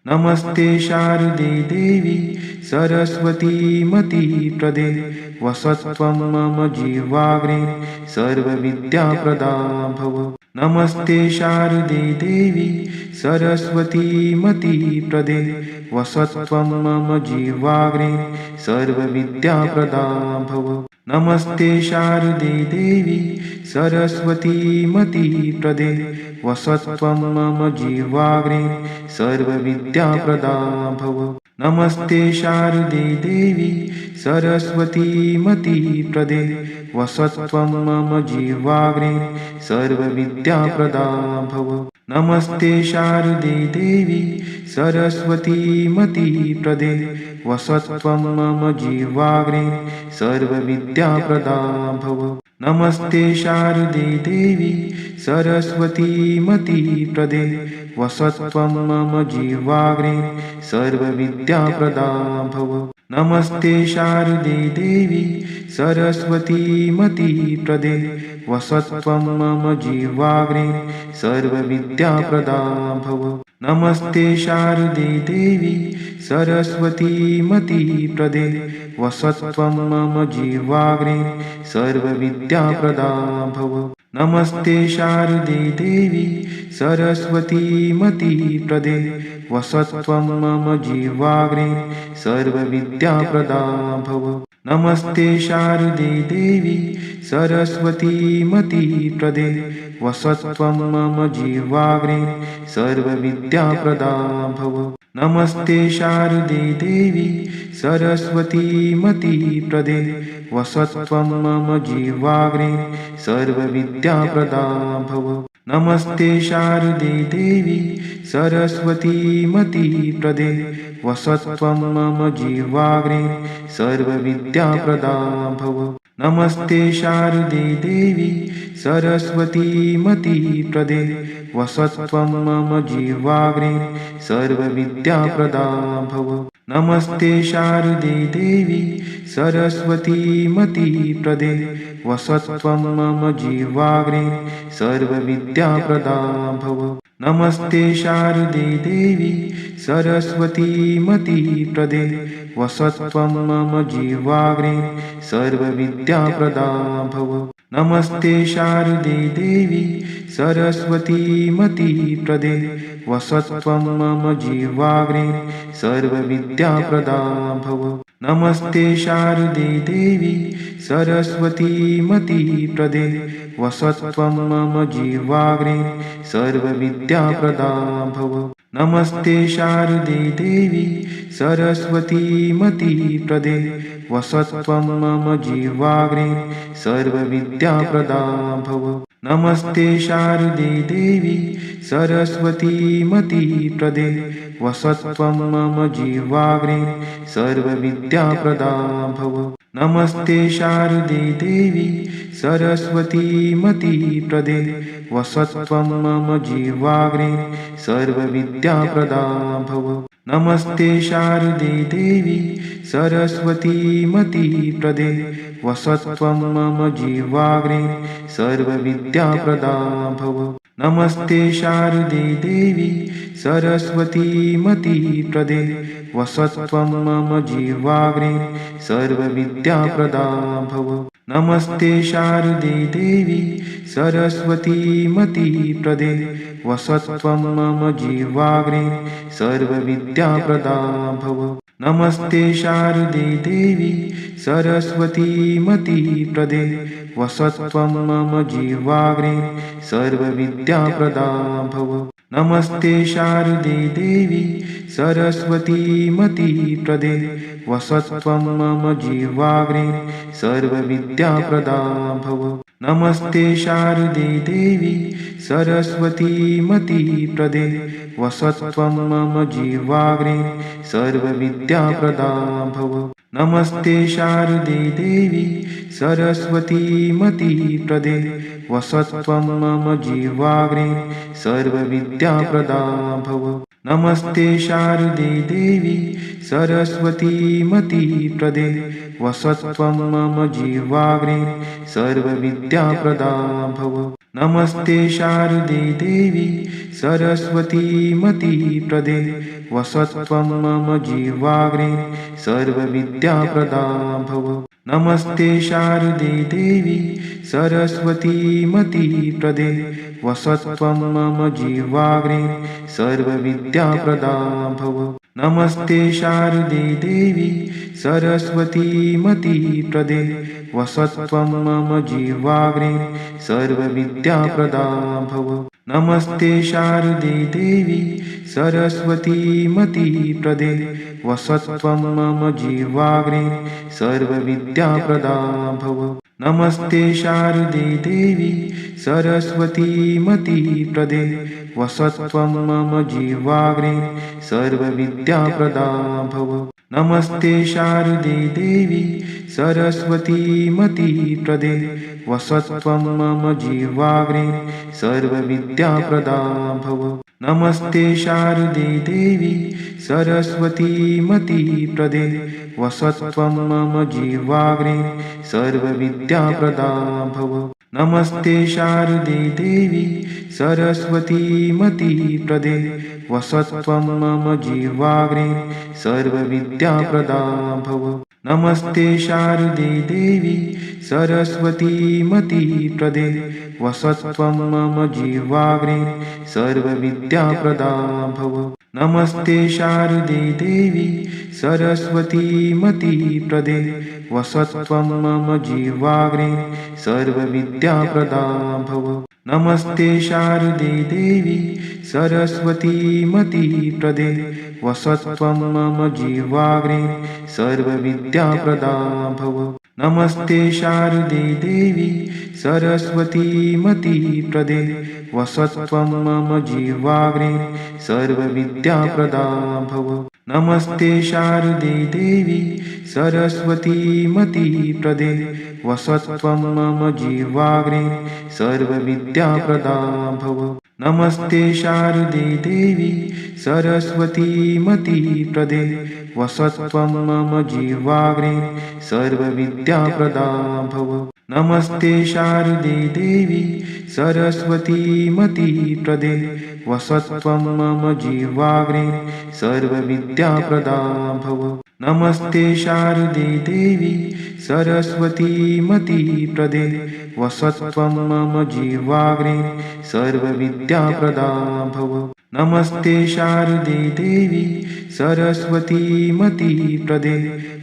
नमस्ते शारदे देवी सरस्वती मती प्रदे वसत्वं मम जीवाग्रे सर्वविद्याप्रदा भव। नमस्ते शारदे देवी सरस्वती मती प्रदे वसत्वं मम जीवाग्रे सर्वविद्याप्रदा भव। नमस्ते शारदे देवी सरस्वती मती प्रदे वसत्वं मम जीवाग्रे सर्वविद्याप्रदा भव। नमस्ते शारदे देवी सरस्वती मती प्रदे वसत्वं मम जीवाग्रे सर्वविद्याप्रदा भव। नमस्ते शारदे देवी सरस्वती मती प्रदे वसत्वं मम जीवाग्रे सर्वविद्याप्रदा भव। नमस्ते शारदे देवी सरस्वती मती प्रदे वसत्वं मम जीवाग्रे सर्वविद्याप्रदा भव। नमस्ते शारदे देवी सरस्वती मती प्रदे वसत्वं मम जीवाग्रे सर्वविद्याप्रदा भव। नमस्ते शारदे देवी सरस्वती मती प्रदे वसत्वं मम जीवाग्रे सर्वविद्याप्रदा भव। नमस्ते शारदे देवी सरस्वती मती प्रदे वसत्वं मम जीवाग्रे सर्वविद्याप्रदा भव। नमस्ते शारदे देवी सरस्वती मती प्रदे वसत्वं मम जीवाग्रे सर्वविद्याप्रदा भव। नमस्ते शारदे देवी सरस्वती मती प्रदे वसत्वं मम जीवाग्रे सर्वविद्याप्रदा भव। नमस्ते शारदे देवी सरस्वती मती प्रदे वसत्वं मम जीवाग्रे सर्वविद्याप्रदा भव। नमस्ते शारदे देवी सरस्वती मती प्रदे वसत्वं मम जीवाग्रे सर्वविद्याप्रदा भव। नमस्ते शारदे देवी सरस्वती मती प्रदे वसत्वं मम जीवाग्रे सर्वविद्याप्रदा भव। नमस्ते शारदे देवी सरस्वती मती प्रदे वसत्वं मम जीवाग्रे सर्वविद्याप्रदा भव। नमस्ते शारदे देवी सरस्वती मती प्रदे वसत्वं मम जीवाग्रे सर्वविद्याप्रदा भव। नमस्ते शारदे देवी सरस्वती मती प्रदे वसत्वं मम जीवाग्रे सर्वविद्याप्रदा भव। नमस्ते शारदे देवी सरस्वती मती प्रदे वसत्वं मम जीवाग्रे सर्वविद्याप्रदा भव। नमस्ते शारदे देवी सरस्वती मती प्रदे वसत्वं मम जीवाग्रे सर्वविद्याप्रदा भव। नमस्ते शारदे देवी सरस्वती मती प्रदे वसत्वं मम जीवाग्रे सर्वविद्याप्रदा भव। नमस्ते शारदे देवी सरस्वती मती प्रदे वसत्वं मम जीवाग्रे सर्वविद्याप्रदा भव। नमस्ते शारदे देवी सरस्वती मती प्रदे वसत्वं मम जीवाग्रे सर्वविद्याप्रदा भव। नमस्ते शारदे देवी सरस्वती मती प्रदे वसत्वं मम जीवाग्रे सर्वविद्याप्रदा भव। नमस्ते शारदे देवी सरस्वती मती प्रदे वसत्वं मम जीवाग्रे सर्वविद्याप्रदा भव। नमस्ते शारदे देवी सरस्वती मती प्रदे वसत्वं मम जीवाग्रे सर्वविद्याप्रदा भव। नमस्ते शारदे देवी सरस्वती मती प्रदे वसत्वं मम जीवाग्रे सर्वविद्याप्रदा भव। नमस्ते शारदे देवी सरस्वती मती प्रदे वसत्वं मम जीवाग्रे सर्वविद्याप्रदा भव। नमस्ते शारदे देवी सरस्वती मती प्रदे वसत्वं मम जीवाग्रे सर्वविद्याप्रदा भव। नमस्ते शारदे देवी सरस्वतीमती प्रदे वसत्वं मम जीवाग्रे सर्वविद्याप्रदा भव। नमस्ते शारदे देवी सरस्वतीमती प्रदे वसत्वं मम जीवाग्रे सर्वविद्याप्रदा भव। नमस्ते शारदे देवी सरस्वतीमती प्रदे वसत्वं मम जीवाग्रे सर्वविद्याप्रदा भव। नमस्ते शारदे देवी सरस्वतीमती प्रदे वसत्वं मम जीवाग्रे सर्वविद्याप्रदा भव। नमस्ते शारदे देवी सरस्वतीमती प्रदे वसत्वं मम जीवाग्रे सर्वविद्याप्रदा भव। नमस्ते शारदे देवी सरस्वतीमती प्रदे वसत्वं मम जीवाग्रे सर्वविद्याप्रदा भव। नमस्ते शारदे देवी सरस्वतीमती प्रदे वसत्वं मम जीवाग्रे सर्वविद्याप्रदा भव। नमस्ते शारदे देवी सरस्वतीमती प्रदे वसत्वं मम जीवाग्रे सर्वविद्याप्रदा भव। नमस्ते शारदे देवी सरस्वतीमती प्रदे वसत्वं मम जीवाग्रे सर्वविद्याप्रदा भव। नमस्ते शारदे देवी सरस्वतीमती प्रदे वसत्वं मम जीवाग्रे सर्वविद्याप्रदा भव। नमस्ते शारदे देवी सरस्वतीमती प्रदे वसत्वं मम जीवाग्रे सर्वविद्याप्रदा भव। नमस्ते शारदे देवी सरस्वतीमती प्रदे वसत्वं मम जीवाग्रे सर्वविद्याप्रदा भव। नमस्ते शारदे देवी सरस्वतीमती प्रदे वसत्वं मम जीवाग्रे सर्वविद्याप्रदा भव। नमस्ते शारदे देवी सरस्वतीमती प्रदे वसत्वं मम जीवाग्रे सर्वविद्याप्रदा भव। नमस्ते शारदे देवी सरस्वतीमती प्रदे वसत्वं मम जीवाग्रे सर्वविद्याप्रदा भव। नमस्ते शारदे देवी सरस्वतीमती प्रदे वसत्वं मम जीवाग्रे सर्वविद्याप्रदा भव। नमस्ते शारदे देवी सरस्वतीमती प्रदे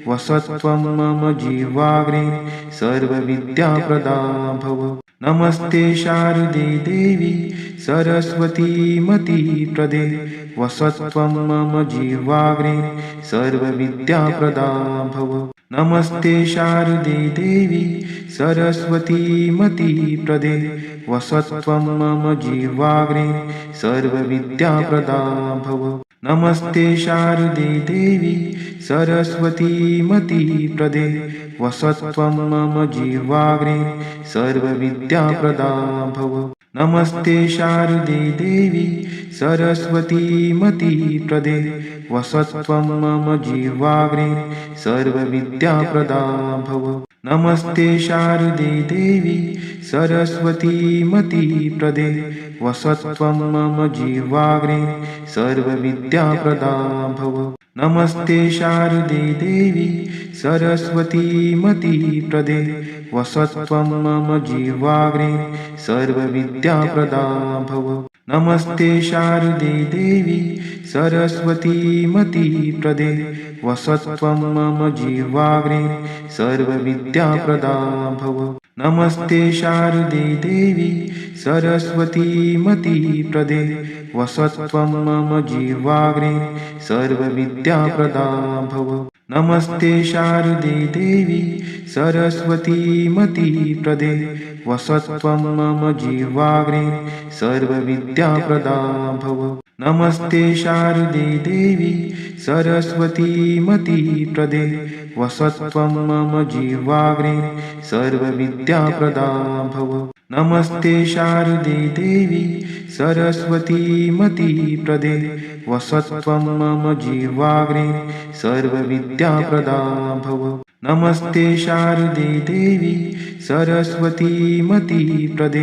वसत्वं मम जीवाग्रे सर्वविद्याप्रदा भव। नमस्ते शारदे देवी सरस्वतीमती प्रदे वसत्वं मम जीवाग्रे सर्वविद्याप्रदा भव। नमस्ते शारदे देवी सरस्वतीमती प्रदे वसत्वं मम जीवाग्रे सर्वविद्याप्रदा भव। नमस्ते शारदे देवी सरस्वतीमती प्रदे वसत्वं मम जीवाग्रे सर्वविद्याप्रदा भव। नमस्ते शारदे देवी सरस्वतीमती प्रदे वसत्वं मम जीवाग्रे सर्वविद्याप्रदा भव। नमस्ते शारदे देवी सरस्वतीमती प्रदे वसत्वं मम जीवाग्रे सर्वविद्याप्रदा भव। नमस्ते शारदे देवी सरस्वतीमती प्रदे वसत्वं मम जीवाग्रे सर्वविद्याप्रदा भव। नमस्ते शारदे देवी सरस्वतीमती प्रदे वसत्वं मम जीवाग्रे सर्वविद्याप्रदा भव। नमस्ते शारदे देवी सरस्वतीमती प्रदे वसत्वं मम जीवाग्रे सर्वविद्याप्रदा भव। नमस्ते शारदे देवी सरस्वतीमती प्रदे वसत्वं मम जीवाग्रे सर्वविद्याप्रदा भव। नमस्ते शारदे देवी सरस्वतीमती प्रदे वसत्वं मम जीवाग्रे सर्वविद्याप्रदा भव। नमस्ते शारदे देवी सरस्वतीमती प्रदे वसत्वं मम जीवाग्रे सर्वविद्याप्रदा भव। नमस्ते शारदे देवी सरस्वतीमतीप्रदे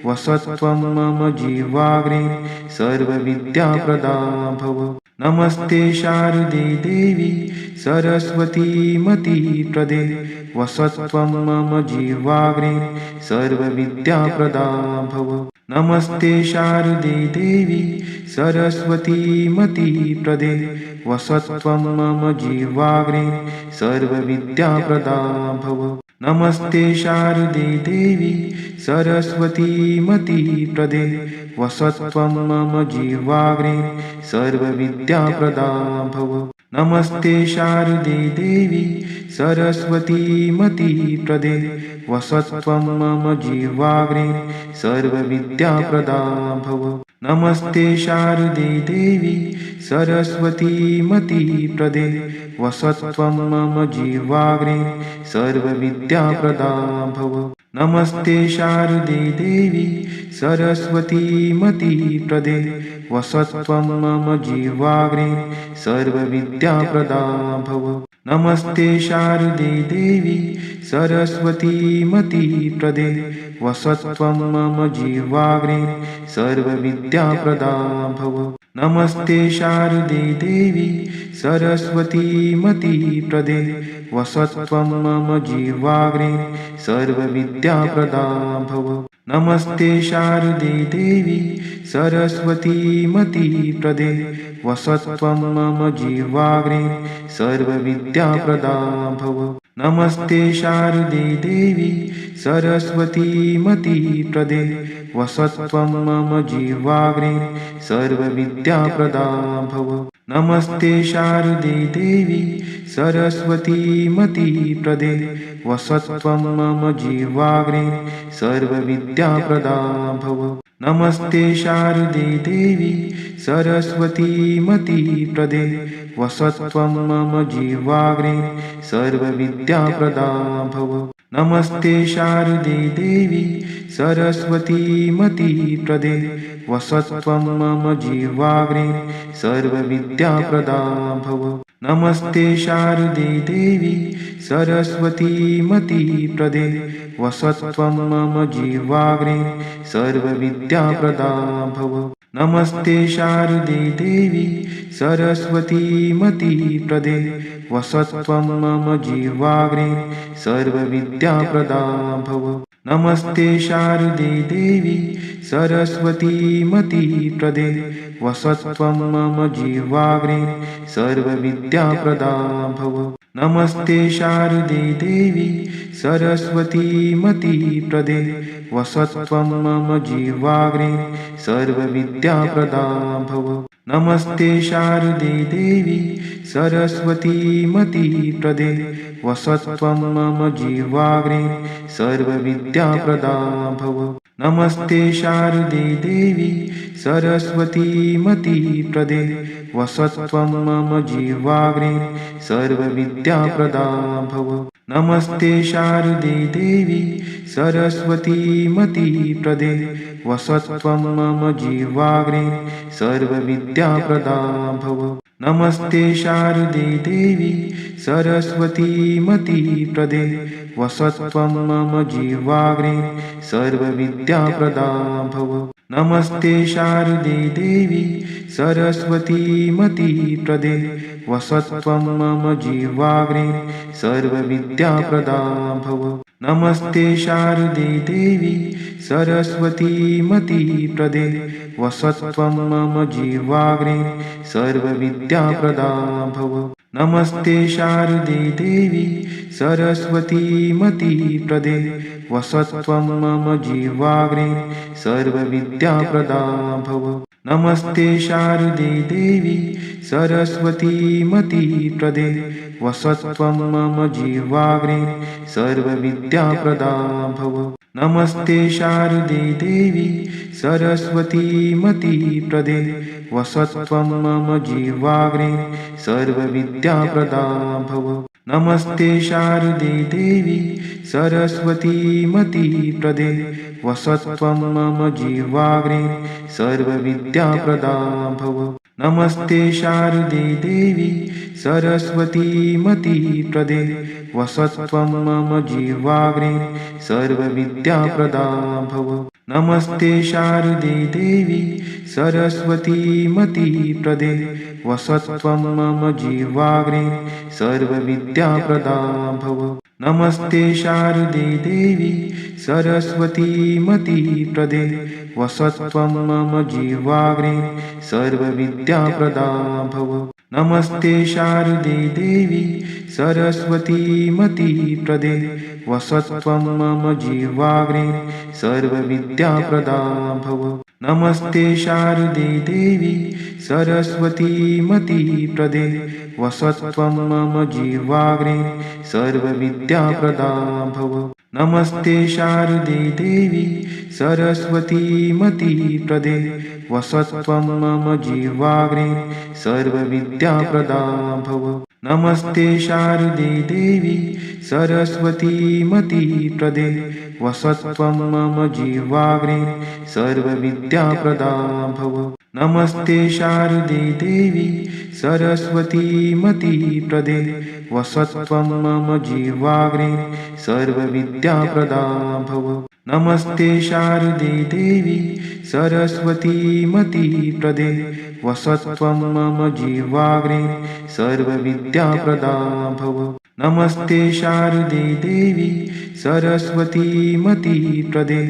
वसत्वं मम जीवाग्रे सर्वविद्याप्रदा भव। नमस्ते शारदे देवी सरस्वतीमतीप्रदे वसत्वं मम जीवाग्रे सर्वविद्याप्रदा भव। नमस्ते शारदे देवी सरस्वतीमतीप्रदे वसत्वं मम जीवाग्रे सर्वविद्याप्रदा भव। नमस्ते शारदे देवी सरस्वतीमतीप्रदे वसत्वं मम जीवाग्रे सर्वविद्याप्रदा भव। नमस्ते शारदे देवी सरस्वतीमतीप्रदे वसत्वं मम जीवाग्रे सर्वविद्याप्रदा भव। नमस्ते शारदे देवी सरस्वतीमतीप्रदे वसत्वं मम जीवाग्रे सर्वविद्याप्रदा भव। नमस्ते शारदे देवी सरस्वतीमतीप्रदे वसत्वं मम जीवाग्रे सर्वविद्याप्रदा भव। नमस्ते शारदे देवी सरस्वतीमतीप्रदे वसत्वं मम जीवाग्रे सर्वविद्याप्रदा भव। नमस्ते शारदे देवी सरस्वतीमतीप्रदे वसत्वं मम जीवाग्रे सर्वविद्याप्रदा भव। नमस्ते शारदे देवी सरस्वतीमतीप्रदे वसत्वं मम जीवाग्रे सर्वविद्याप्रदा भव। नमस्ते शारदे देवी सरस्वतीमतीप्रदे वसत्वं मम जीवाग्रे सर्वविद्याप्रदा भव। नमस्ते शारदे देवी सरस्वतीमतीप्रदे वसत्वं मम जीवाग्रे सर्वविद्याप्रदा भव। नमस्ते शारदे देवी सरस्वतीमतीप्रदे वसत्वं मम जीवाग्रे सर्वविद्याप्रदा भव। नमस्ते शारदे देवी सरस्वतीमतीप्रदे वसत्वं मम जीवाग्रे सर्वविद्याप्रदा भव। नमस्ते शारदे देवी सरस्वतीमतीप्रदे वसत्वं मम जीवाग्रे सर्वविद्याप्रदा भव। नमस्ते शारदे देवी सरस्वतीमतीप्रदे वसत्वं मम जीवाग्रे सर्वविद्याप्रदा भव। नमस्ते शारदे देवी सरस्वतीमतीप्रदे वसत्वं मम जीवाग्रे सर्वविद्याप्रदा भव। नमस्ते शारदे देवी सरस्वतीमतीप्रदे वसत्वं मम जीवाग्रे सर्वविद्याप्रदा भव। नमस्ते शारदे देवी सरस्वतीमतीप्रदे वसत्वं मम जीवाग्रे सर्वविद्याप्रदा भव। नमस्ते शारदे देवी सरस्वतीमतीप्रदे वसत्वं मम जीवाग्रे सर्वविद्याप्रदा भव। नमस्ते शारदे देवी सरस्वतीमतीप्रदे वसत्वं मम जीवाग्रे सर्वविद्याप्रदा भव। नमस्ते शारदे देवी सरस्वतीमतीप्रदे वसत्वं मम जीवाग्रे सर्वविद्याप्रदा भव। नमस्ते शारदे देवी सरस्वतीमतीप्रदे वसत्वं मम जीवाग्रे सर्वविद्याप्रदा भव। नमस्ते शारदे देवी सरस्वतीमतीप्रदे वसत्वं मम जीवाग्रे सर्वविद्याप्रदा भव। नमस्ते शारदे देवी सरस्वतीमतीप्रदे वसत्वं मम जीवाग्रे सर्वविद्याप्रदा भव। नमस्ते शारदे देवी सरस्वतीमतीप्रदे वसत्वं मम जीवाग्रे सर्वविद्याप्रदा भव। नमस्ते शारदे देवी सरस्वतीमतीप्रदे वसत्वं मम जीवाग्रे सर्वविद्याप्रदा भव। नमस्ते शारदे देवी सरस्वतीमतीप्रदे वसत्वं मम जीवाग्रे सर्वविद्याप्रदा भव। नमस्ते शारदे देवी सरस्वतीमतीप्रदे वसत्वं मम जीवाग्रे सर्वविद्याप्रदा भव। नमस्ते शारदे देवी सरस्वतीमतीप्रदे वसत्वं मम जीवाग्रे सर्वविद्याप्रदा भव। नमस्ते शारदे देवी सरस्वतीमतीप्रदे वसत्वं मम जीवाग्रे सर्वविद्याप्रदा भव। नमस्ते शारदे देवी सरस्वतीमतीप्रदे वसत्वं मम जीवाग्रे सर्वविद्याप्रदा भव। नमस्ते शारदे देवी सरस्वतीमतीप्रदे वसत्वं मम जीवाग्रे सर्वविद्याप्रदा भव। नमस्ते शारदे देवी सरस्वतीमतीप्रदे वसत्वं मम जीवाग्रे सर्वविद्याप्रदा भव। नमस्ते शारदे देवी सरस्वतीमतीप्रदे वसत्वं मम जीवाग्रे सर्वविद्याप्रदा भव। नमस्ते शारदे देवी सरस्वतीमतीप्रदे वसत्वं मम जीवाग्रे सर्वविद्याप्रदा भव। नमस्ते शारदे देवी सरस्वतीमतीप्रदे वसत्वं मम जीवाग्रे सर्वविद्याप्रदा भव। नमस्ते शारदे देवी सरस्वतीमतीप्रदे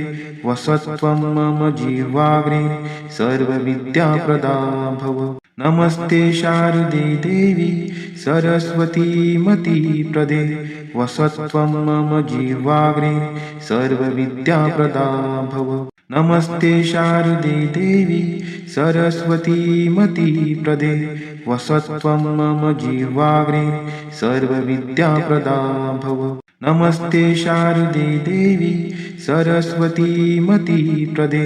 वसत्वं मम जीवाग्रे सर्वविद्याप्रदा भव। नमस्ते शारदे देवी सरस्वतीमतीप्रदे वसत्वं मम जीवाग्रे सर्वविद्याप्रदा भव। नमस्ते शारदे देवी सरस्वतीमतीप्रदे वसत्वं मम जीवाग्रे सर्वविद्याप्रदा भव। नमस्ते शारदे देवी सरस्वतीमतीप्रदे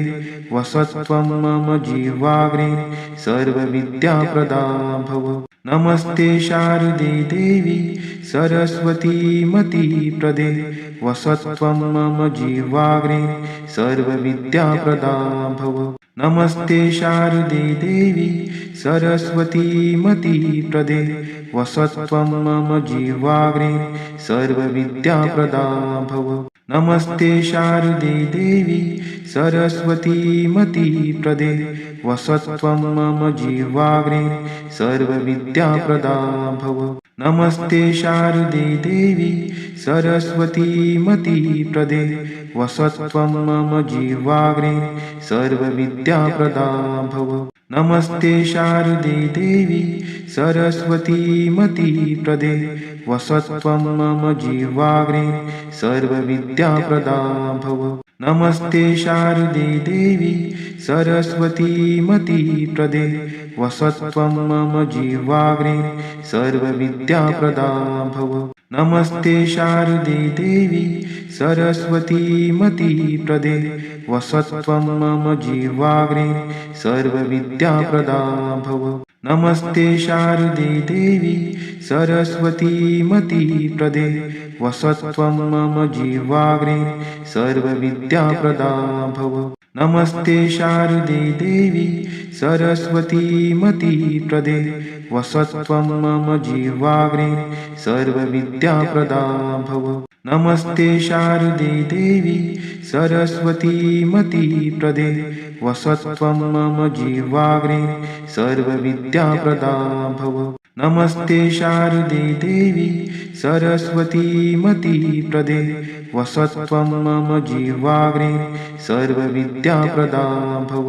वसत्वं मम जीवाग्रे सर्वविद्याप्रदा भव। नमस्ते शारदे देवी सरस्वतीमतीप्रदे वसत्वं मम जीवाग्रे सर्वविद्याप्रदा भव। नमस्ते शारदे देवी सरस्वतीमतीप्रदे वसत्वं मम जीवाग्रे सर्वविद्याप्रदा भव। नमस्ते शारदे देवी सरस्वतीमतीप्रदे वसत्वं मम जीवाग्रे सर्वविद्याप्रदा भव। नमस्ते शारदे देवी सरस्वतीमतीप्रदे वसत्वं मम जीवाग्रे सर्वविद्याप्रदा भव। नमस्ते शारदे देवी सरस्वतीमतीप्रदे वसत्वं मम जीवाग्रे सर्वविद्याप्रदा भव। नमस्ते शारदे देवी सरस्वतीमतीप्रदे वसत्वं मम जीवाग्रे सर्वविद्याप्रदा भव। नमस्ते शारदे देवी सरस्वतीमतीप्रदे वसत्वं मम जीवाग्रे सर्वविद्याप्रदा भव। नमस्ते शारदे देवी सरस्वतीमतीप्रदे वसत्वं मम जीवाग्रे सर्वविद्याप्रदा भव। नमस्ते शारदे देवी सरस्वतीमतीप्रदे वसत्वं मम जीवाग्रे सर्वविद्याप्रदा भव। नमस्ते शारदे देवी सरस्वतीमतीप्रदे वसत्वं मम जीवाग्रे सर्वविद्याप्रदा भव। नमस्ते शारदे देवी सरस्वतीमतीप्रदे वसत्वं मम जीवाग्रे सर्वविद्याप्रदा भव।